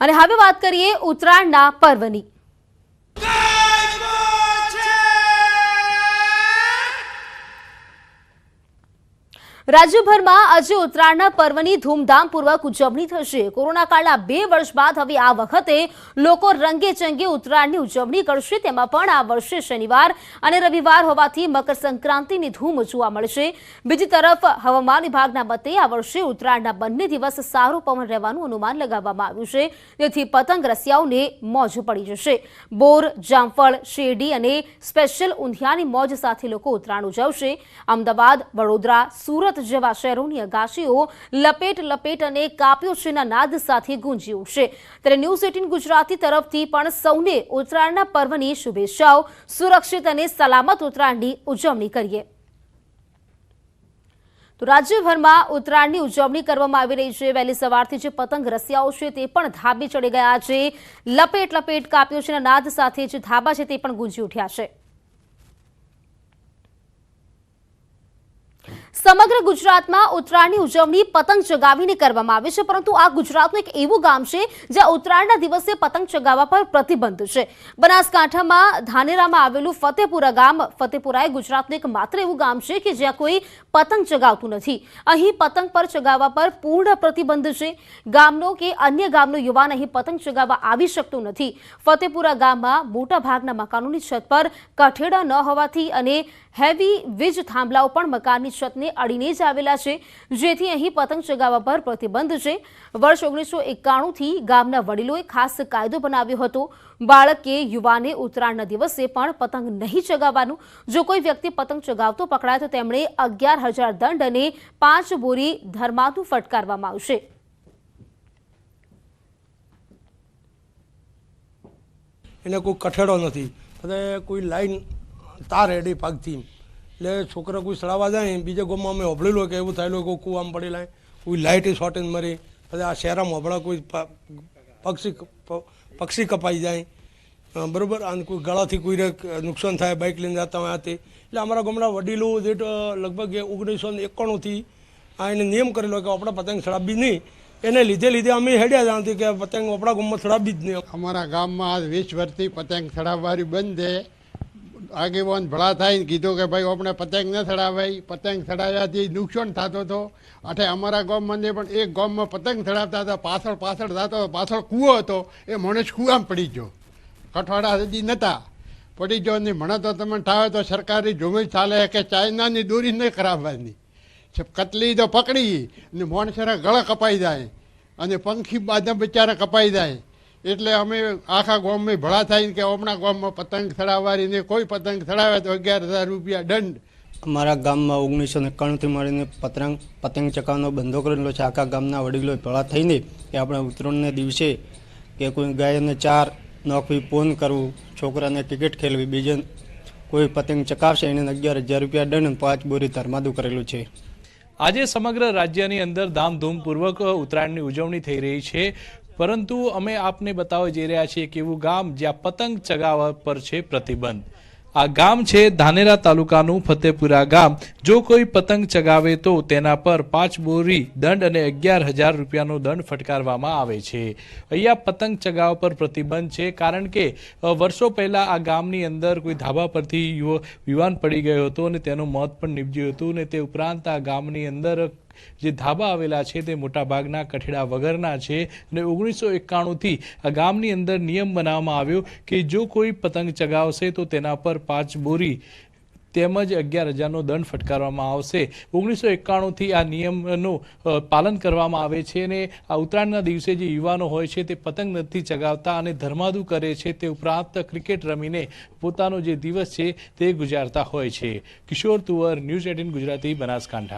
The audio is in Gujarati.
અને હવે વાત કરીએ ઉત્તરાયણના પર્વની। રાજ્યભરમાં આજે ઉત્તરાયણના પર્વની ધૂમધામપૂર્વક ઉજવણી થશે। કોરોના કાળના 2 વર્ષ બાદ હવે આ વખતે લોકો રંગેચંગે ઉત્તરાયણની ઉજવણી કરશે। તેમાં પણ આ વર્ષે શનિવાર અને રવિવાર હોવાથી મકર સંક્રાંતિની ધૂમ જોવા મળશે। બીજી તરફ હવામાન વિભાગના મતે આ વર્ષે ઉત્તરાયણના બંને દિવસ સારો પવન રહેવાનું અનુમાન લગાવવામાં આવ્યું છે, જેથી પતંગ રસિયાઓને મોજ પડી જશે। બોર, જામફળ, શેરડી અને સ્પેશિયલ ઊંધિયાની મોજ સાથે લોકો ઉત્તરાયણ ઉજવશે। અમદાવાદ, વડોદરા, સુરત જેવા શહેરોની અગાશીઓ લપેટ લપેટ અને કાપ્યો છેના નાદ સાથે ગુંજી ઉઠશે। ત્યારે ન્યૂઝ 18 ગુજરાતી તરફથી પણ સૌને ઉત્તરાયણના પર્વની શુભેચ્છાઓ। સુરક્ષિત અને સલામત ઉત્તરાયણની ઉજવણી કરીએ। તો રાજ્યભરમાં ઉત્તરાયણની ઉજવણી કરવામાં આવી રહી છે। વહેલી સવારથી જે પતંગ રસિયાઓ છે તે પણ ધાબે ચડી ગયા છે। લપેટ લપેટ કાપ્યો છેના નાદ સાથે જે ધાબા છે તે પણ ગુંજી ઉઠ્યા છે। સમગ્ર ગુજરાતમાં ઉત્તરાયણની ઉજવણી પતંગ ચગાવીને કરવામાં આવે છે, પરંતુ આ ગુજરાતનું એક એવું ગામ છે જ્યાં ઉત્તરાયણના દિવસે પતંગ ચગાવવા પર પ્રતિબંધ છે। બનાસકાંઠામાં ધાનેરામાં આવેલું ફતેપુરા ગામ। ફતેપુરા એ ગુજરાતનું એક માત્ર એવું ગામ છે કે જ્યાં કોઈ પતંગ ચગાવતું નથી। અહીં પતંગ પર ચગાવવા પર પૂર્ણ પ્રતિબંધ છે। ગામનો કે અન્ય ગામનો યુવાન અહીં પતંગ ચગાવવા આવી શકતો નથી। ફતેપુરા ગામમાં મોટા ભાગના મકાનોની છત પર કઠેડા ન હોવાથી અને હેવી વીજ થાંભલાઓ પણ મકાનની છતને અડીને જ આવેલા છે, જેથી અહીં પતંગ ચગાવવા પર પ્રતિબંધ છે। વર્ષ 1991 થી ગામના વડીલોએ ખાસ કાયદો બનાવ્યો હતો। બાળક કે યુવાને ઉત્તરાયણના દિવસે પણ પતંગ નહીં ચગાવવાનું। જો કોઈ વ્યક્તિ પતંગ ચગાવતો પકડાય તો તેમણે 11,000 દંડ અને 5 બોરી ધર્માદુ ફટકારવામાં આવશે। એને કોઈ કઠેડો નથી અને કોઈ લાઈન તાર હેડી પાકથી એટલે છોકરા કોઈ સડાવવા જાય બીજા ગામમાં અમે હોભળેલું કે એવું થયેલું કોઈ કૂવામાં પડેલા કોઈ લાઇટ શોર્ટેજ મરી પછી આ શહેરમાં હોભળા કોઈ પક્ષી કપાઈ જાય બરાબર અને કોઈ ગળાથી કોઈને નુકસાન થાય બાઇક લઈને જતા હોય તે એટલે અમારા ગામના વડીલો જે લગભગ 1991થી આ એને નિયમ કરેલો કે આપણે પતંગ સડાવવી નહીં। એને લીધે અમે હેડ્યા જાણતી કે પતંગ આપણા ગામમાં સડાવવી જ નહીં। અમારા ગામમાં આજ 20 વર્ષથી પતંગ સડાવવાની બંધ છે। આગેવાન ભળા થઈને કીધું કે ભાઈ આપણે પતંગ ન સડાવાય, પતંગ સડાવ્યાથી નુકસાન થતો હતો। અઠે અમારા ગામમાં પણ એક ગામમાં પતંગ સડાવતા હતા, પાછળ થતો પાછળ કૂવો હતો, એ માણસ કૂવામાં પડી ગયો। કઠવાડા સુધી નહોતા, પડી ગયો નહીં મને તો તમે ઠાવે તો સરકારી જોમી ચાલે કે ચાઇનાની દોરી નહીં કરાવવાની। કતલી તો પકડી ને માણસના ગળા કપાઈ જાય અને પંખી બાદ બિચારા કપાઈ જાય। એટલે અમે આખા ગામમાં ભળા થઈને કે આપણા ગામમાં પતંગ સડાવવાની કોઈ પતંગ સડાવે તો 11,000 રૂપિયા દંડ। અમારા ગામમાં 1991થી મળીને પતંગ ચગાવવાનો બંધો કરેલો છે। આખા ગામના વડીલો ભેળા થઈને કે આપણે ઉત્તરાયણના દિવસે કે કોઈ ગાયને 4 નોખવી ફોન કરવું, છોકરાને ક્રિકેટ ખેલવી, બીજે કોઈ પતંગ ચગાવશે એને 11,000 રૂપિયા દંડ અને 5 બોરી ધર્માદુ કરેલું છે। આજે સમગ્ર રાજ્યની અંદર ધામધૂમપૂર્વક ઉત્તરાયણની ઉજવણી થઈ રહી છે, પરંતુ અમે આપને બતાવવા જઈ રહ્યા છીએ કે એવું ગામ જ્યાં પતંગ ચગાવવા પર છે પ્રતિબંધ। આ ગામ છે ધાનેરા તાલુકાનું ફતેપુરા ગામ। જો કોઈ પતંગ ચગાવે તો તેના પર 5 બોરી દંડ અને 11,000 રૂપિયાનો દંડ ફટકારવામાં આવે છે। અહીંયા પતંગ ચગાવવા પર પ્રતિબંધ છે, કારણ કે વર્ષો પહેલાં આ ગામની અંદર કોઈ ધાબા પરથી યુવાન પડી ગયો હતો અને તેનું મોત પણ નીપજ્યું હતું અને તે ઉપરાંત આ ગામની અંદર જે ધાબા આવેલા છે તે મોટાભાગના કઠેડા વગરના છે અને 1991થી આ ગામની અંદર નિયમ બનાવવામાં આવ્યો કે જો કોઈ પતંગ ચગાવશે તો તેના પર 5 બોરી તેમજ 11,000નો દંડ ફટકારવામાં આવશે। 1991થી આ નિયમનું પાલન કરવામાં આવે છે અને આ ઉત્તરાયણના દિવસે જે યુવાનો હોય છે તે પતંગ નથી ચગાવતા અને ધર્માદુ કરે છે, તે ઉપરાંત ક્રિકેટ રમીને પોતાનો જે દિવસ છે તે ગુજારતા હોય છે। કિશોર તુવર, ન્યૂઝ 18 ગુજરાતી, બનાસકાંઠા।